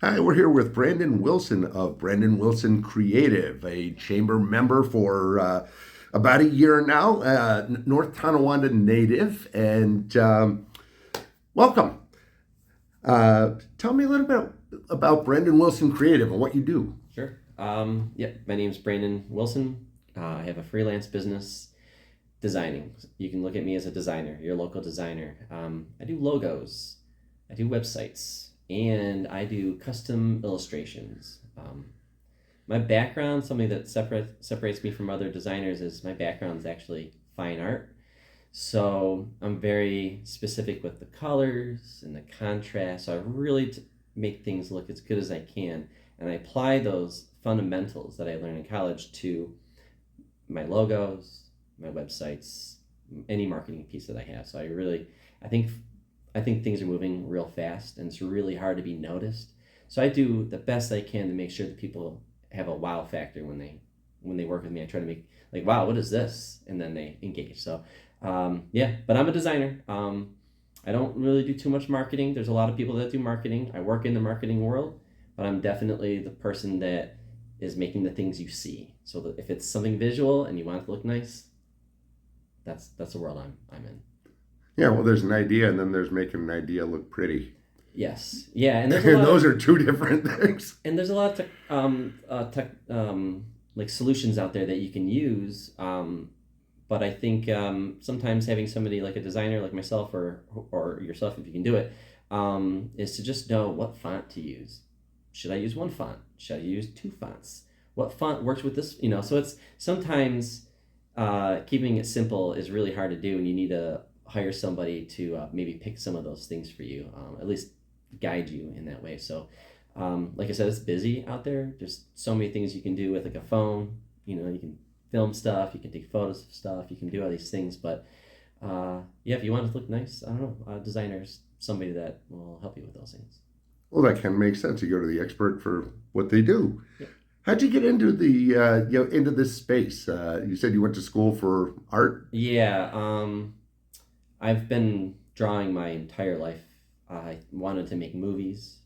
Hi, we're here with Brandon Wilson of Brandon Wilson Creative, a chamber member for about a year now, North Tonawanda native, and welcome. Tell me a little bit about Brandon Wilson Creative and what you do. Sure. Yeah, my name's Brandon Wilson. I have a freelance business designing. You can look at me as a designer, your local designer. I do logos, I do websites, and I do custom illustrations. My background, something that separates me from other designers, is my background is actually fine art. So I'm very specific with the colors and the contrast. So I really make things look as good as I can, and I apply those fundamentals that I learned in college to my logos, my websites, any marketing piece that I have. So I think, I think things are moving real fast, and it's really hard to be noticed. So I do the best I can to make sure that people have a wow factor when they work with me. I try to make like, wow, what is this? And then they engage. So yeah, but I'm a designer. I don't really do too much marketing. There's a lot of people that do marketing. I work in the marketing world, but I'm definitely the person that is making the things you see. So that if it's something visual and you want it to look nice, that's the world I'm in. Yeah, well, there's an idea, and then there's making an idea look pretty. Yes, yeah, and there's a And lot of those are two different things. tech like solutions out there that you can use. But I think sometimes having somebody like a designer like myself or yourself, if you can do it, is to just know what font to use. Should I use one font? Should I use two fonts? What font works with this? So it's sometimes keeping it simple is really hard to do, and you need to hire somebody to maybe pick some of those things for you, at least guide you in that way. So, like I said, it's busy out there. There's so many things you can do with like a phone. You can film stuff, you can take photos of stuff, you can do all these things. But yeah, if you want it to look nice, I don't know, a designer is somebody that will help you with those things. Well, that can make sense. You go to the expert for what they do. Yeah. How'd you get into into this space? You said you went to school for art. Yeah, I've been drawing my entire life. I wanted to make movies.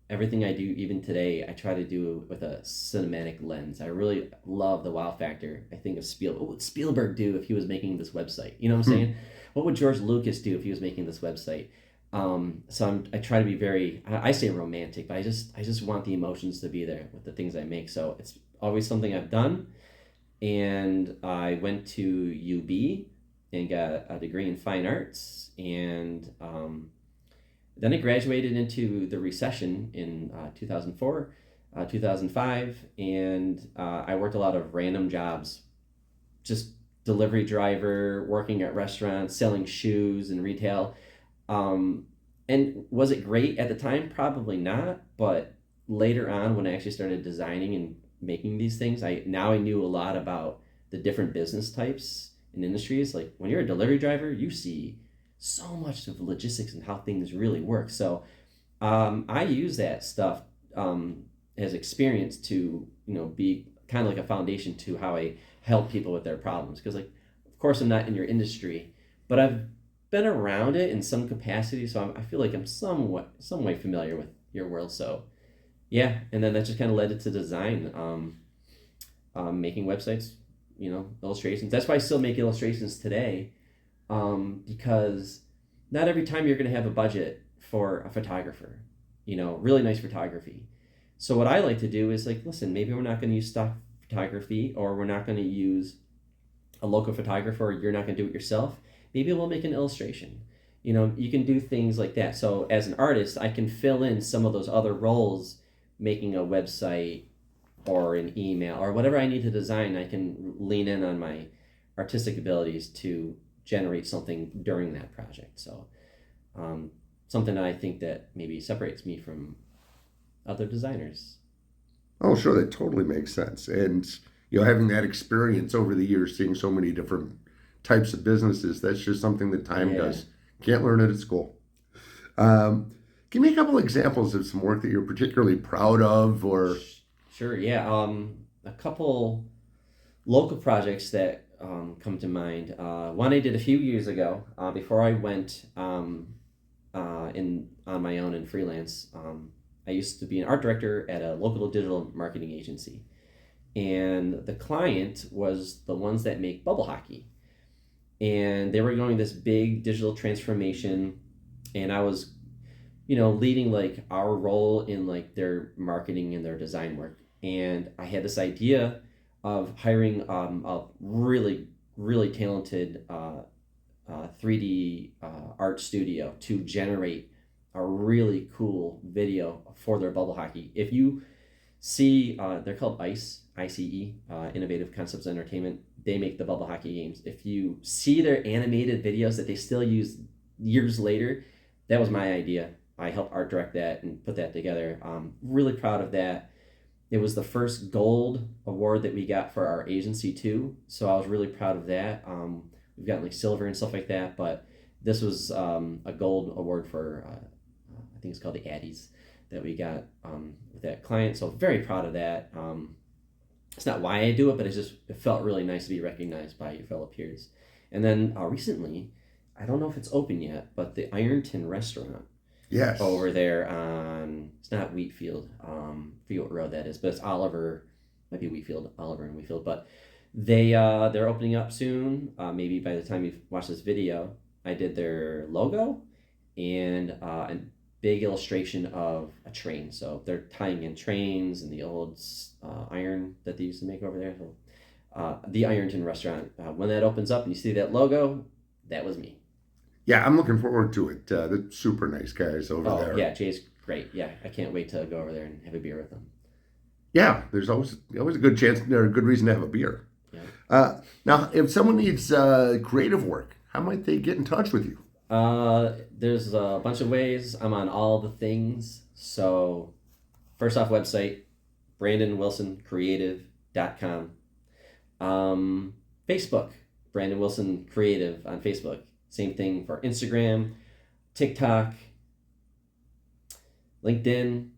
Everything I do, even today, I try to do with a cinematic lens. I really love the wow factor. I think of Spielberg. What would Spielberg do if he was making this website? You know what I'm Hmm. saying? What would George Lucas do if he was making this website? I try to be very, I say romantic, but I just want the emotions to be there with the things I make. So it's always something I've done. And I went to UB and got a degree in fine arts. And then I graduated into the recession in 2004, 2005, and I worked a lot of random jobs, just delivery driver, working at restaurants, selling shoes and retail. Um, and was it great at the time? Probably not. But later on, when I actually started designing and making these things, I knew a lot about the different business types and industries. Like when you're a delivery driver, you see so much of the logistics and how things really work. So I use that stuff as experience to be kind of like a foundation to how I help people with their problems. Because like, of course, I'm not in your industry, but I've been around it in some capacity, so I feel like I'm some way familiar with your world. So yeah, and then that just kind of led it to design, making websites, illustrations. That's why I still make illustrations today, because not every time you're going to have a budget for a photographer, really nice photography. So what I like to do is like, listen, maybe we're not going to use stock photography, or we're not going to use a local photographer, or you're not going to do it yourself. Maybe we'll make an illustration. You can do things like that. So as an artist, I can fill in some of those other roles, making a website or an email or whatever I need to design. I can lean in on my artistic abilities to generate something during that project. So um, something that I think that maybe separates me from other designers. Oh, sure, that totally makes sense. And having that experience over the years, seeing so many different types of businesses, that's just something that time Yeah. does. Can't learn it at school. Um, Give me a couple examples of some work that you're particularly proud of, or Sure. Yeah. A couple local projects that come to mind. One I did a few years ago, before I went in on my own and freelance. I used to be an art director at a local digital marketing agency, and the client was the ones that make bubble hockey, and they were going this big digital transformation, and I was, leading like our role in like their marketing and their design work, and I had this idea of hiring a really really talented 3D art studio to generate a really cool video for their bubble hockey. If you see, they're called ICE, Innovative Concepts Entertainment. They make the bubble hockey games. If you see their animated videos that they still use years later, that was my idea. I helped art direct that and put that together. Really proud of that. It was the first gold award that we got for our agency too, so I was really proud of that. We've gotten like silver and stuff like that, but this was a gold award for I think it's called the Addies that we got with that client. So very proud of that. It's not why I do it, but it felt really nice to be recognized by your fellow peers. And then recently, I don't know if it's open yet, but the Ironton restaurant Yes. over there on, it's not Wheatfield, forget what road that is, but it's Oliver, might be Wheatfield, Oliver and Wheatfield, but they're opening up soon. Maybe by the time you watch this video, I did their logo and a big illustration of a train. So they're tying in trains and the old iron that they used to make over there. So the Ironton restaurant, when that opens up and you see that logo, that was me. Yeah, I'm looking forward to it. They're super nice guys over there. Oh yeah, Jay's great. Yeah, I can't wait to go over there and have a beer with them. Yeah, there's always a good chance or a good reason to have a beer. Yeah. Now, if someone needs creative work, how might they get in touch with you? There's a bunch of ways. I'm on all the things. So, first off, website, BrandonWilsonCreative.com. Facebook, Brandon Wilson Creative on Facebook. Same thing for Instagram, TikTok, LinkedIn,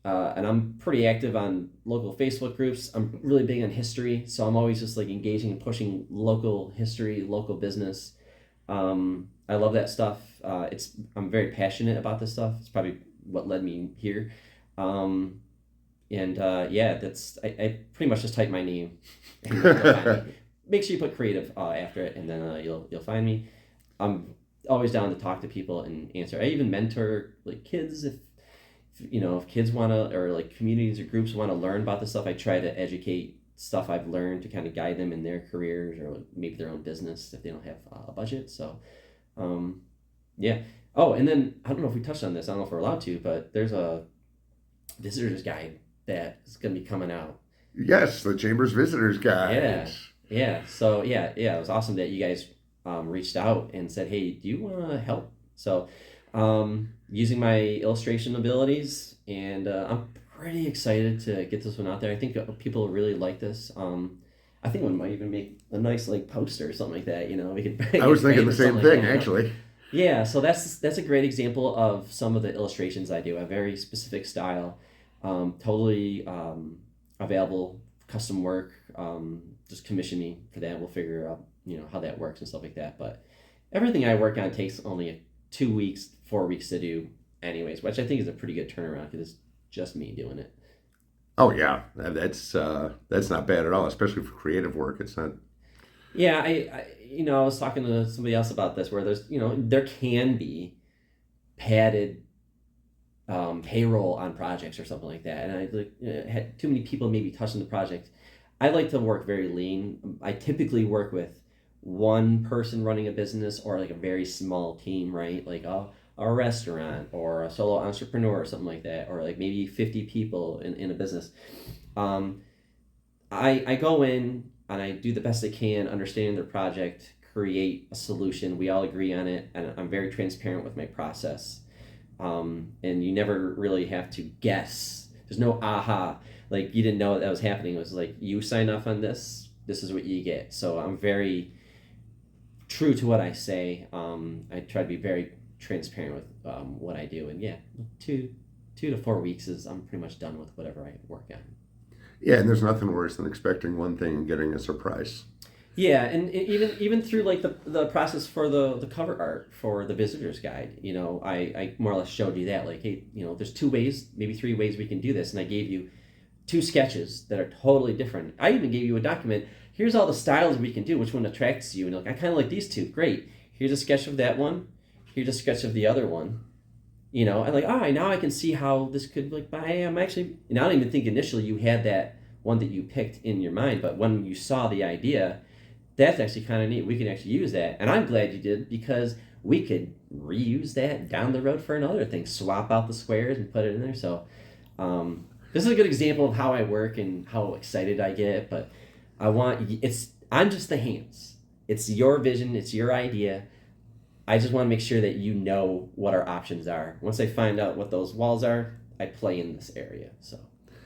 and I'm pretty active on local Facebook groups. I'm really big on history, so I'm always just like engaging and pushing local history, local business. I love that stuff. I'm very passionate about this stuff. It's probably what led me here. I pretty much just type my name and you'll find me. Make sure you put creative after it, and then you'll find me. I'm always down to talk to people and answer. I even mentor like kids if kids want to, or like communities or groups want to learn about this stuff. I try to educate stuff I've learned to kind of guide them in their careers or like maybe their own business if they don't have a budget. So, yeah. Oh, and then I don't know if we touched on this. I don't know if we're allowed to, but there's a visitor's guide that is going to be coming out. Yes, the Chamber's Visitors Guide. Yeah. Yeah. So it was awesome that you guys reached out and said, hey, do you want to help? So using my illustration abilities, and I'm pretty excited to get this one out there. I think people really like this. I think one might even make a nice like poster or something like that. We could. I was thinking the same thing, actually. Yeah, so that's a great example of some of the illustrations I do. A very specific style, totally available, custom work. Just commission me for that. We'll figure out how that works and stuff like that. But everything I work on takes only 2 weeks, 4 weeks to do, anyways, which I think is a pretty good turnaround because it's just me doing it. Oh yeah, that's not bad at all, especially for creative work. It's not. Yeah, I was talking to somebody else about this where there's there can be padded payroll on projects or something like that, and I had too many people maybe touching the project. I like to work very lean. I typically work with one person running a business or like a very small team, right? Like a restaurant or a solo entrepreneur or something like that, or like maybe 50 people in a business. I go in and I do the best I can, understanding their project, create a solution. We all agree on it, and I'm very transparent with my process. And you never really have to guess. There's no aha. Like you didn't know that was happening. It was like you sign off on this. This is what you get. So I'm very true to what I say. I try to be very transparent with what I do, and yeah, 2 to 4 weeks is I'm pretty much done with whatever I work on. Yeah, and there's nothing worse than expecting one thing and getting a surprise. Yeah, and even through like the process for the cover art for the visitor's guide, I more or less showed you that, like, hey, there's two ways, maybe three ways we can do this, and I gave you two sketches that are totally different. I even gave you a document. Here's all the styles we can do. Which one attracts you? And like, I kind of like these two. Great. Here's a sketch of that one. Here's a sketch of the other one. And like, all right, now I can see how this could, like, I'm actually. And I don't even think initially you had that one that you picked in your mind, but when you saw the idea, that's actually kind of neat. We can actually use that, and I'm glad you did, because we could reuse that down the road for another thing. Swap out the squares and put it in there. So. This is a good example of how I work and how excited I get, but I'm just the hands. It's your vision, it's your idea. I just want to make sure that you know what our options are. Once I find out what those walls are, I play in this area. So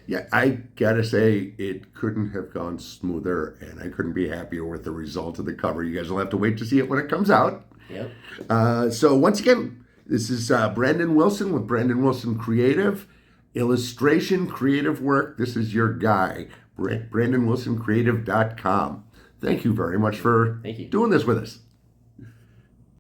Yeah, I gotta say it couldn't have gone smoother, and I couldn't be happier with the result of the cover. You guys will have to wait to see it when it comes out. yep. So once again, this is Brandon Wilson with Brandon Wilson Creative. Illustration, creative work. This is your guy, BrandonWilsonCreative.com. Thank you very much for Thank you. doing this with us.